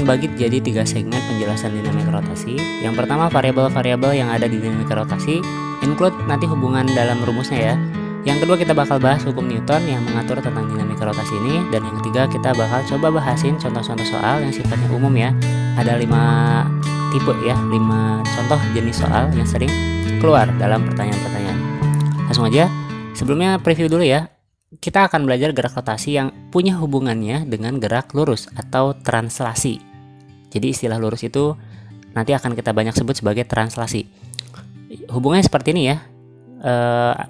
bagi jadi 3 segmen penjelasan dinamika rotasi. Yang pertama, variabel-variabel yang ada di dinamika rotasi, include nanti hubungan dalam rumusnya ya. Yang kedua, kita bakal bahas hukum Newton yang mengatur tentang dinamika rotasi ini. Dan yang ketiga, kita bakal coba bahasin contoh-contoh soal yang sifatnya umum ya. Ada 5 tipe ya, 5 contoh jenis soal yang sering keluar dalam pertanyaan-pertanyaan. Langsung aja, sebelumnya preview dulu ya. Kita akan belajar gerak rotasi yang punya hubungannya dengan gerak lurus atau translasi. Jadi istilah lurus itu nanti akan kita banyak sebut sebagai translasi. Hubungannya seperti ini ya.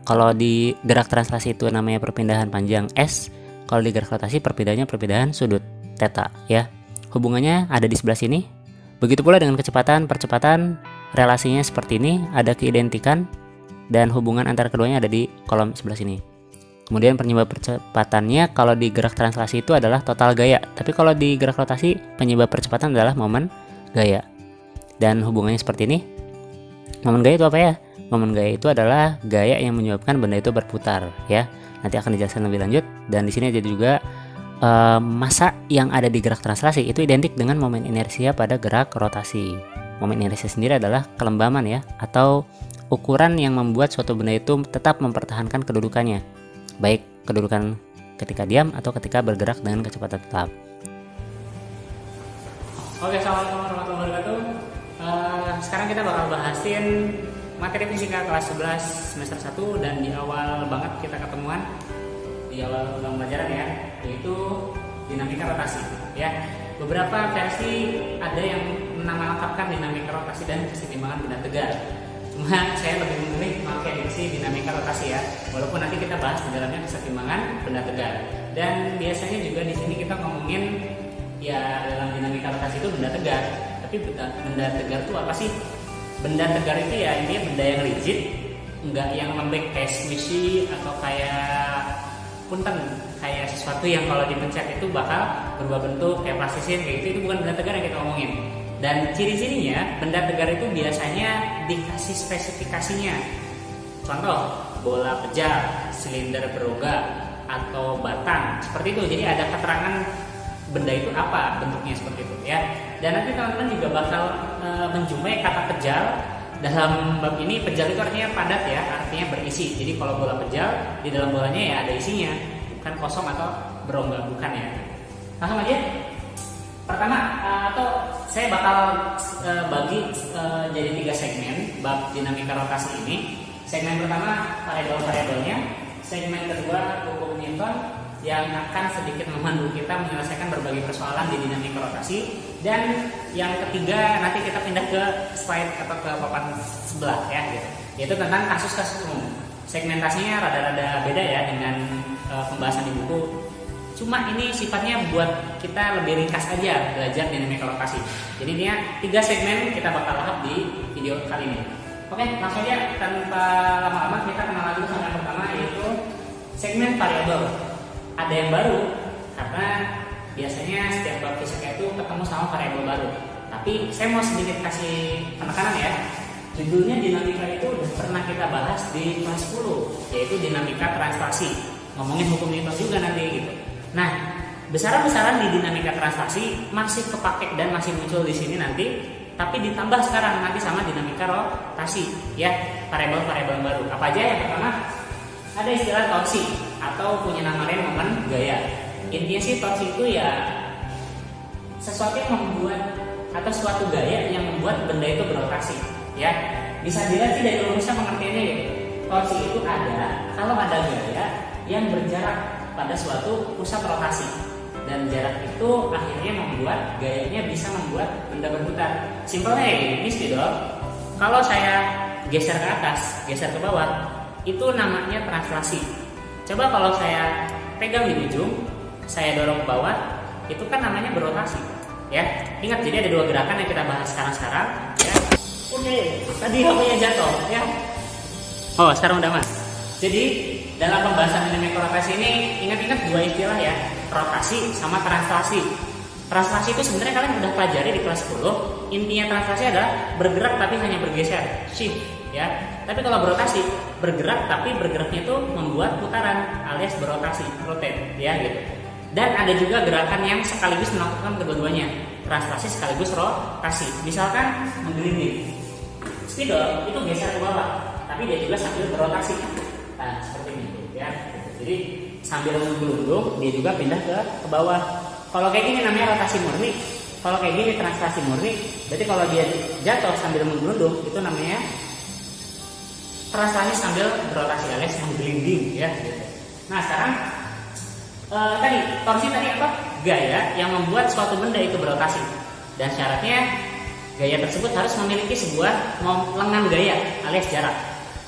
Kalau di gerak translasi itu namanya perpindahan panjang S. Kalau di gerak rotasi perpindahan sudut theta ya. Hubungannya ada di sebelah sini. Begitu pula dengan kecepatan, percepatan, relasinya seperti ini, ada keidentikan dan hubungan antara keduanya ada di kolom sebelah sini. Kemudian penyebab percepatannya kalau di gerak translasi itu adalah total gaya. Tapi kalau di gerak rotasi penyebab percepatan adalah momen gaya. Dan hubungannya seperti ini. Momen gaya itu apa ya? Momen gaya itu adalah gaya yang menyebabkan benda itu berputar ya. Nanti akan dijelaskan lebih lanjut. Dan di sini ada juga massa yang ada di gerak translasi itu identik dengan momen inersia pada gerak rotasi. Momen inersia sendiri adalah kelembaman ya, atau ukuran yang membuat suatu benda itu tetap mempertahankan kedudukannya, baik kedudukan ketika diam atau ketika bergerak dengan kecepatan tetap. Oke, assalamualaikum warahmatullahi wabarakatuh. Sekarang kita bakal bahasin materi fisika kelas 11 semester 1 dan di awal banget kita ketemuan di awal pembelajaran ya, yaitu dinamika rotasi ya. Beberapa versi ada yang menamakan dinamika rotasi dan kesetimbangan benda tegar. Cuma saya lebih memilih memakai diksi dinamika rotasi ya, walaupun nanti kita bahas di dalamnya kesetimbangan benda tegar. Dan biasanya juga di sini kita ngomongin ya dalam dinamika rotasi itu benda tegar. Tapi benda tegar itu apa sih? Benda tegar itu ya intinya benda yang rigid, enggak yang lembek kayak squishy atau kayak punten, kayak sesuatu yang kalau dipencet itu bakal berubah bentuk kayak plastisin kayak gitu. Itu bukan benda tegar yang kita omongin. Dan ciri-cirinya benda tegar itu biasanya dikasih spesifikasinya. Contoh, bola pejal, silinder berongga, atau batang. Seperti itu. Jadi ada keterangan benda itu apa bentuknya seperti itu ya. Dan nanti teman-teman juga bakal menjumpai kata pejal. Dalam bab ini pejal itu artinya padat ya, artinya berisi. Jadi kalau bola pejal di dalam bolanya ya ada isinya, bukan kosong atau berongga, bukan ya. Langsung aja. Pertama, atau saya bakal bagi jadi 3 segmen bab dinamika rotasi ini. Segmen pertama variabel-variabelnya, segmen kedua hukum Newton yang akan sedikit memandu kita menyelesaikan berbagai persoalan di dinamika rotasi, dan yang ketiga nanti kita pindah ke slide atau ke papan sebelah ya gitu. Yaitu tentang kasus-kasus umum. Segmentasinya rada-rada beda ya dengan pembahasan di buku. Cuma ini sifatnya buat kita lebih ringkas aja belajar dinamika rotasi. Jadi ini 3 segmen kita bakal lahap di video kali ini. Oke, langsung aja tanpa lama-lama kita kenal lagi sama yang pertama, yaitu segmen variabel. Ada yang baru karena biasanya setiap bab fisika itu ketemu sama variabel baru. Tapi saya mau sedikit kasih penekanan ya. Judulnya dinamika itu udah pernah kita bahas di kelas 10, yaitu dinamika translasi. Ngomongin hukum Newton juga nanti gitu. Nah, besaran-besaran di dinamika translasi masih kepake dan masih muncul di sini nanti, tapi ditambah sekarang nanti sama dinamika rotasi ya, variabel-variabel baru. Apa aja? Yang pertama ada istilah torsi atau punya nama lain momen gaya. Intinya sih torsi itu ya sesuatu yang membuat atau suatu gaya yang membuat benda itu berotasi ya. Bisa dilihat sih dari rumusnya pengertiannya gitu. Torsi itu ada kalau ada gaya yang berjarak pada suatu pusat rotasi, dan jarak itu akhirnya membuat gayanya bisa membuat benda berputar. Simpelnya ya gini sih dong. Kalau saya geser ke atas, geser ke bawah, itu namanya translasi. Coba kalau saya pegang di ujung, saya dorong ke bawah, itu kan namanya berotasi ya. Ingat, jadi ada 2 gerakan yang kita bahas sekarang ya. Oke, tadi HP-nya jatuh ya. Oh, sekarang udah mas. Jadi dalam pembahasan dinamika rotasi ini ingat-ingat 2 istilah ya, rotasi sama translasi. Translasi itu sebenarnya kalian udah pelajari di kelas 10. Intinya translasi adalah bergerak tapi hanya bergeser, shift ya. Tapi kalau berotasi, bergerak tapi bergeraknya itu membuat putaran alias berotasi, rotate ya gitu. Dan ada juga gerakan yang sekaligus melakukan kedua-duanya, translasi sekaligus rotasi. Misalkan menggelinding, spidol itu geser ke bawah, tapi dia juga sambil berotasi. Nah, seperti ini ya. Jadi sambil menggelundung, dia juga pindah ke bawah. Kalau kayak gini namanya rotasi murni. Kalau kayak gini translasi murni. Berarti kalau dia jatuh sambil menggelundung, itu namanya translasi sambil berotasi alias menggelinding ya. Nah sekarang tadi torsi tadi apa? Gaya yang membuat suatu benda itu berotasi. Dan syaratnya gaya tersebut harus memiliki sebuah lengan gaya alias jarak.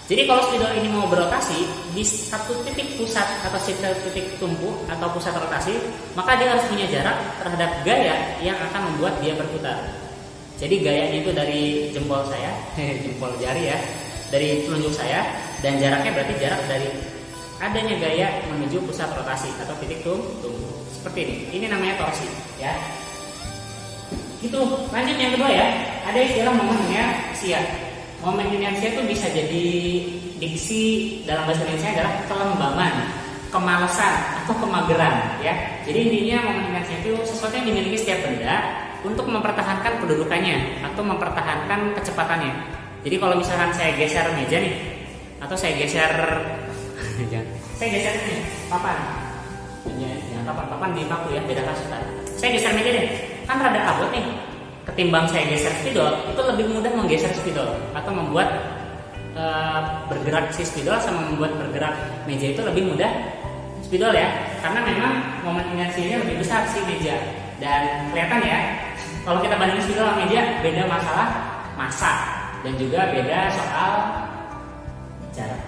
Jadi kalau spidol ini mau berotasi di satu titik pusat atau satu titik tumpu atau pusat rotasi, maka dia harus punya jarak terhadap gaya yang akan membuat dia berputar. Jadi gayanya itu dari jempol saya, jempol jari ya, dari telunjuk saya, dan jaraknya berarti jarak dari adanya gaya menuju pusat rotasi atau titik tumpu. Seperti ini. Ini namanya torsi ya. Gitu. Lanjut yang kedua ya. Ada istilah momen inersia. Momen inersia itu bisa jadi diksi dalam bahasa Indonesia adalah kelembaman, kemalasan atau kemageran ya. Jadi intinya momen inersia itu sesuatu yang dimiliki setiap benda untuk mempertahankan kedudukannya atau mempertahankan kecepatannya. Jadi kalau misalkan saya geser meja nih, atau saya geser ini papan, papan di paku ya, beda kasus tadi. Saya geser meja deh, kan rada abot nih. Ketimbang saya geser spidol, itu lebih mudah menggeser spidol atau membuat bergerak si spidol sama membuat bergerak meja itu lebih mudah spidol ya, karena memang momen inersianya lebih besar si meja. Dan kelihatan ya, kalau kita bandingin spidol sama meja, beda masalah massa dan juga beda soal jarak.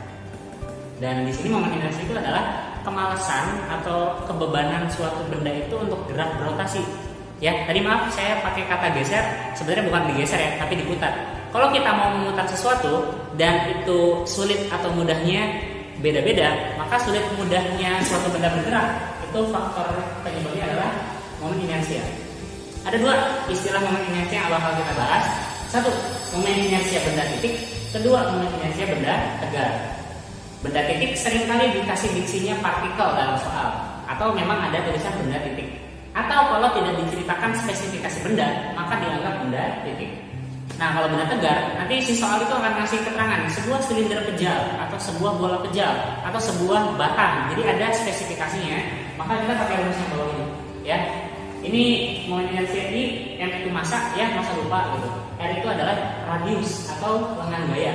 Dan di sini momen inersi itu adalah kemalasan atau kebebanan suatu benda itu untuk gerak berotasi. Ya, tadi maaf saya pakai kata geser, sebenarnya bukan digeser ya, tapi diputar. Kalau kita mau memutar sesuatu dan itu sulit atau mudahnya beda-beda, maka sulit mudahnya suatu benda bergerak itu faktor penyebabnya adalah momen inersia. Ada dua istilah momen inersia yang bakal kita bahas. Satu, momen inersia benda titik. Kedua, momen inersia benda tegar. Benda titik seringkali dikasih diksinya partikel dalam soal, atau memang ada tulisan benda titik. Atau kalau tidak diceritakan spesifikasi benda, maka dianggap benda titik. Nah, kalau benda tegar, nanti si soal itu akan ngasih keterangan sebuah silinder kejal, atau sebuah bola kejal, atau sebuah batang. Jadi ada spesifikasinya, maka kita pakai rumus yang bawah ini. Ya, ini momen inersia ini M itu massa, ya masa lupa gitu. R itu adalah radius atau lengan gaya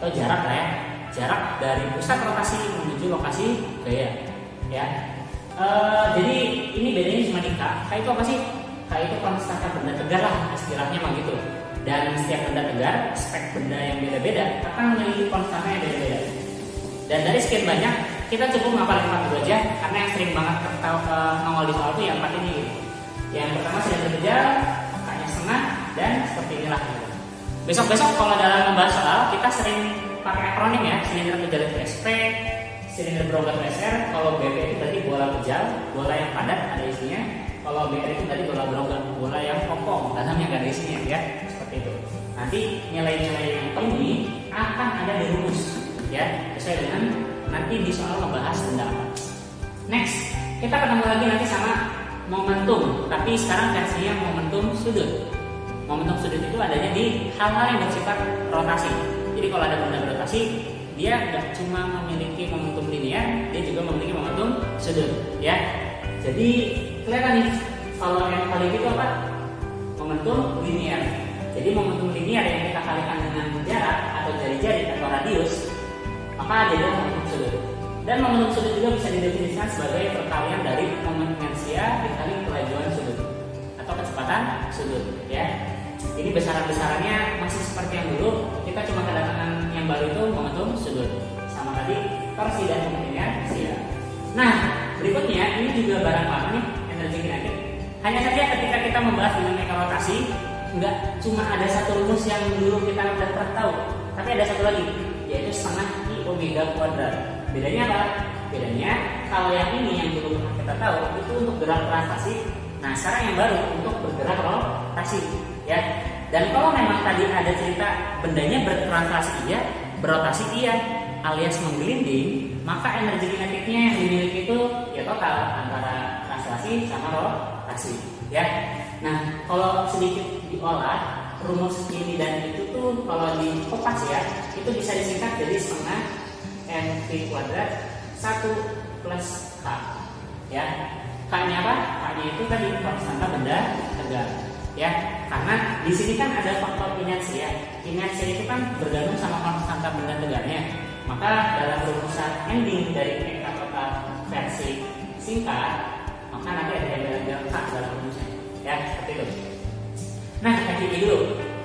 atau jarak lah ya, jarak dari pusat rotasi menuju lokasi gaya. Ya. Jadi ini bedanya cuma di K. K itu apa sih? K itu konstanta benda tegar lah istilahnya mah gitu. Dan setiap benda tegar, spek benda yang beda-beda akan memiliki konstanta yang beda-beda. Dan dari sekian banyak, kita cukup ngapalin 4 dulu aja, karena yang sering banget nongol di soal itu yang 4 ini. Yang pertama silinder kejal, K-nya setengah, dan seperti inilah. Besok-besok kalau dalam membahas soal, kita sering pakai akronim ya, silinder kejal itu SP, silinder berongga itu SR. Kalau BP itu berarti bola kejal, bola yang padat ada isinya. Kalau BR itu berarti bola berongga, bola yang kopong, dalamnya nggak ada isinya ya, seperti itu. Nanti nilai-nilai ini akan ada di rumus ya, sesuai dengan nanti di soal membahas benda apa. Next, kita ketemu lagi nanti sama momentum, tapi sekarang versinya momentum sudut. Momentum sudut itu adanya di hal-hal yang bersifat rotasi. Jadi kalau ada benda berotasi, dia tidak cuma memiliki momentum linear, dia juga memiliki momentum sudut ya. Jadi kelihatan nih, kalau yang kali itu apa? Momentum linear. Jadi momentum linear yang kita kalikan dengan jarak atau jari-jari atau radius, maka jadi momentum sudut. Dan momentum sudut juga bisa didefinisikan sebagai perkalian dari momen inersia dikali kelajuan sudut atau kecepatan sudut ya. Ini besaran-besarannya masih seperti yang dulu, kita cuma kedatangan yang baru itu momentum sudut. Sama tadi torsi dan momen inersia. Nah, berikutnya ini juga barang lama nih, energi kinetik. Hanya saja ketika kita membahas dinamika rotasi, nggak cuma ada satu rumus yang dulu kita udah pernah tahu, tapi ada satu lagi, yaitu setengah I omega kuadrat. Bedanya apa? Bedanya kalau yang ini yang dulu pernah kita tahu itu untuk gerak rotasi. Nah, sekarang yang baru untuk bergerak rotasi, ya. Dan kalau memang tadi ada cerita bendanya bertranslasi iya, berotasi iya, alias menggelinding, maka energi kinetiknya yang dimiliki itu ya total antara translasi sama rotasi ya. Nah, kalau sedikit diolah rumus ini dan itu tuh kalau dikopas ya, itu bisa disingkat jadi setengah mv kuadrat 1 plus k ya. K-nya apa? K-nya itu tadi konstanta benda tegak ya. Karena di sini kan ada faktor inersia. Inersia itu kan bergantung sama konstanta benda tegaknya. Maka dalam rumusan ending dari EK total versi singkat, maka nanti ada yang K dalam rumusnya ya, seperti itu. Nah, FID dulu.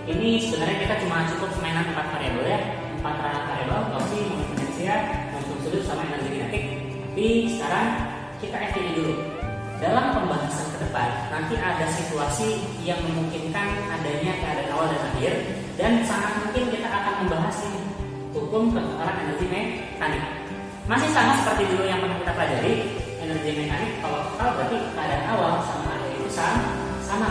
Ini sebenarnya kita cuma cukup mainan 4 variabel ya, 4 variabel, torsi, momentum inersia, momentum sudut sama energi kinetik. Tapi sekarang kita FID dulu. Dalam pembahasan ke depan nanti ada situasi yang memungkinkan adanya keadaan awal dan akhir, dan sangat mungkin kita akan membahas ini hukum kekekalan energi mekanik. Masih sama seperti dulu yang pernah kita pelajari, energi mekanik kalau kekal berarti keadaan awal sama akhir itu sama.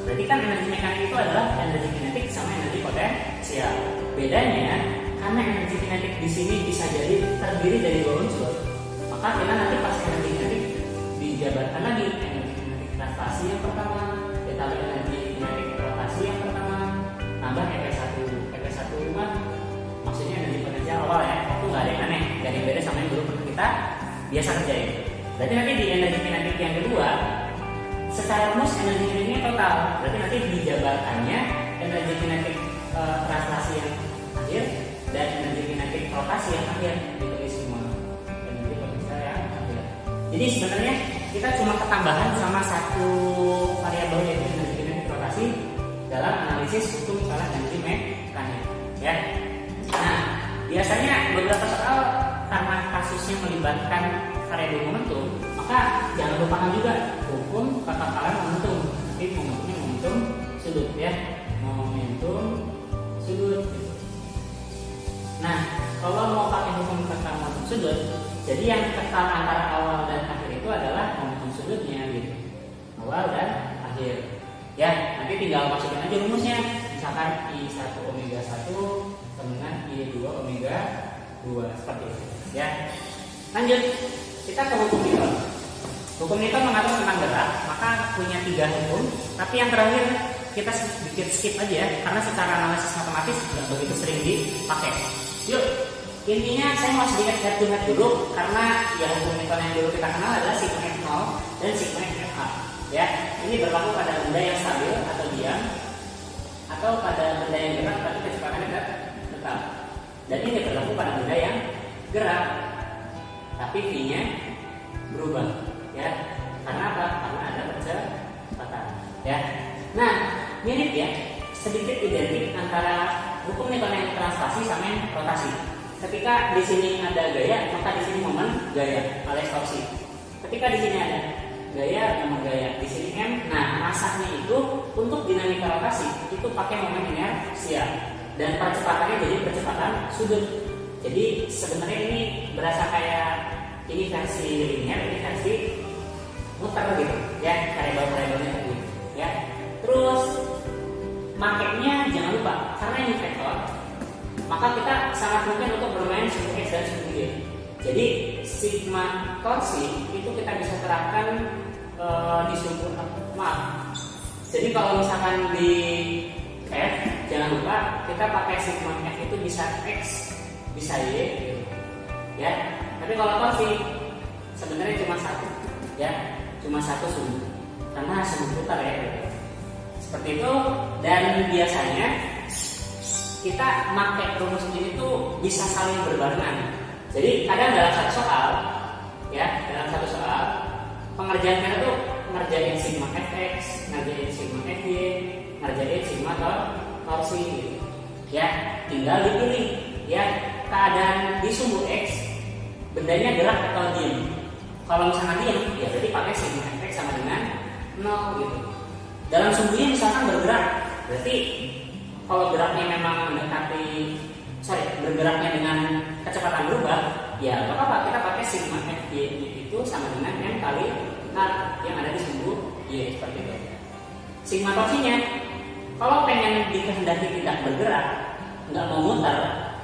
Berarti kan energi mekanik itu adalah energi kinetik sama energi potensial. Bedanya karena energi kinetik di sini bisa jadi terdiri dari 2 unsur, maka kita nanti pas energi kinetik dijabarkan lagi energi kinetik translasi yang pertama, ditambah energi kinetik rotasi yang pertama, tambah EP1 rumah, maksudnya energi potensial awal ya. Itu nggak ada yang aneh, nggak ada yang beda sama yang dulu pernah kita biasa kerjain. Berarti nanti di energi kinetik yang kedua, secara rumus energi kinetiknya total, berarti nanti dijabarkannya energi kinetik translasi yang akhir dan energi kinetik rotasi yang akhir, ditulis semua energi potensial yang akhir. Jadi sebenarnya kita cuma ketambahan sama satu variabel yaitu energi kinetik rotasi dalam analisis hukum kekekalan energi mekanik ya. Nah, biasanya beberapa soal karena kasusnya melibatkan variabel momentum, maka jangan lupakan juga hukum kekekalan momentum. Tapi momentumnya momentum sudut ya, momentum sudut. Nah, kalau mau pakai hukum kekekalan momentum sudut, jadi yang kekal antara awal dan akhir itu adalah momentum sudutnya gitu, awal dan akhir ya. Nanti tinggal masukin aja rumusnya, misalkan I1 omega 1 dengan I2 omega 2 seperti itu ya. Lanjut, kita ke hukum Newton. Hukum Newton mengatur tentang gerak, maka punya 3 hukum. Tapi yang terakhir kita sedikit skip aja ya, karena secara analisis matematis tidak begitu sering dipakai. Yuk, intinya saya mau sedikit head to head dulu, karena ya hukum Newton yang dulu kita kenal adalah sigma F0 dan sigma Fh. Ya, ini berlaku pada benda yang stabil atau diam, atau pada benda yang gerak tapi kecepatannya tetap. Dan ini berlaku pada benda yang gerak tapi V-nya berubah ya. Karena apa? Karena ada percepatan ya. Nah, mirip ya, sedikit identik antara hukum Newton yang translasi sama yang rotasi. Ketika di sini ada gaya, maka di sini momen gaya alias torsi. Ketika di sini ada gaya, momen gaya, di sini M. Nah, masanya itu untuk dinamika rotasi itu pakai momen inersia dan percepatannya jadi percepatan sudut. Jadi sebenarnya ini berasa kayak ini versi linear, ini versi muter gitu ya, variabel-variabelnya gitu ya. Terus makanya jangan lupa, karena ini vektor, maka kita sangat mungkin untuk bermain sumbu X dan sumbu Y. Jadi sigma torsi itu kita bisa terapkan di sumbu Jadi kalau misalkan di F, jangan lupa kita pakai sigma F itu bisa X, bisa Y gitu ya. Tapi kalau torsi sebenarnya cuma satu ya, cuma satu sumbu karena sumbu putar ya gitu. Seperti itu. Dan biasanya kita pakai rumus ini tuh bisa saling berbarengan. Jadi kadang dalam satu soal ya, dalam satu soal pengerjaan kita tuh ngerjain sigma Fx, ngerjain sigma Fy, ngerjain sigma torsi gitu ya. Tinggal dipilih ya keadaan di sumbu X, bendanya gerak atau diam. Kalau misalnya diam, ya berarti pakai sigma Fx sama dengan 0 gitu. Dalam sumbunya misalkan bergerak, berarti kalau geraknya memang mendekati, bergeraknya dengan kecepatan berubah, ya nggak apa-apa, kita pakai sigma Fy itu sama dengan M kali R yang ada di sumbu Y seperti itu. Sigma torsinya, kalau pengen dikehendaki tidak bergerak, nggak mau muter,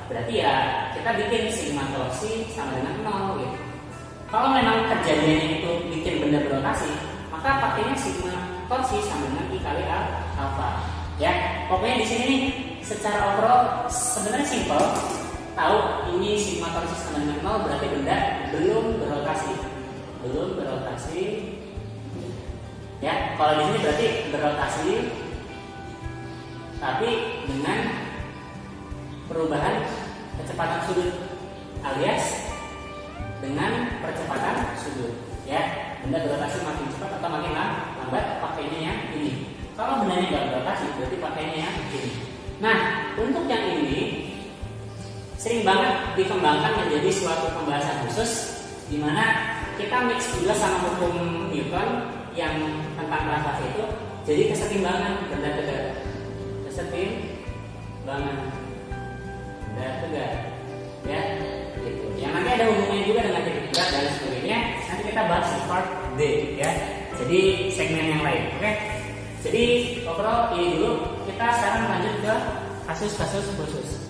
berarti ya kita bikin sigma torsi sama dengan 0 gitu. Kalau memang kejadiannya itu bikin benda berotasi, maka pakainya sigma torsi sama dengan I kali alfa. Ya, pokoknya di sini nih secara overall sebenarnya simple. Tahu ini sigma torsi sama dengan 0 berarti benda belum berotasi. Belum berotasi. Ya, kalau di sini berarti berotasi tapi dengan perubahan kecepatan sudut alias dengan percepatan sudut, ya. Benda berotasi makin cepat atau makin lambat, pakainya yang ini. Kalau bendanya nggak berotasi, berarti pakainya yang ini. Nah, untuk yang ini sering banget dikembangkan menjadi suatu pembahasan khusus, di mana kita mix juga sama hukum Newton yang tentang gravitasi itu, jadi kesetimbangan benda tegak, kesetimbangan benda tegak, ya. Yang nanti ada hubungannya juga dengan titik berat dan sebagainya. Nanti kita bahas di part D, ya. Jadi segmen yang lain, oke? Jadi overall ini dulu. Kita sekarang lanjut ke kasus-kasus khusus.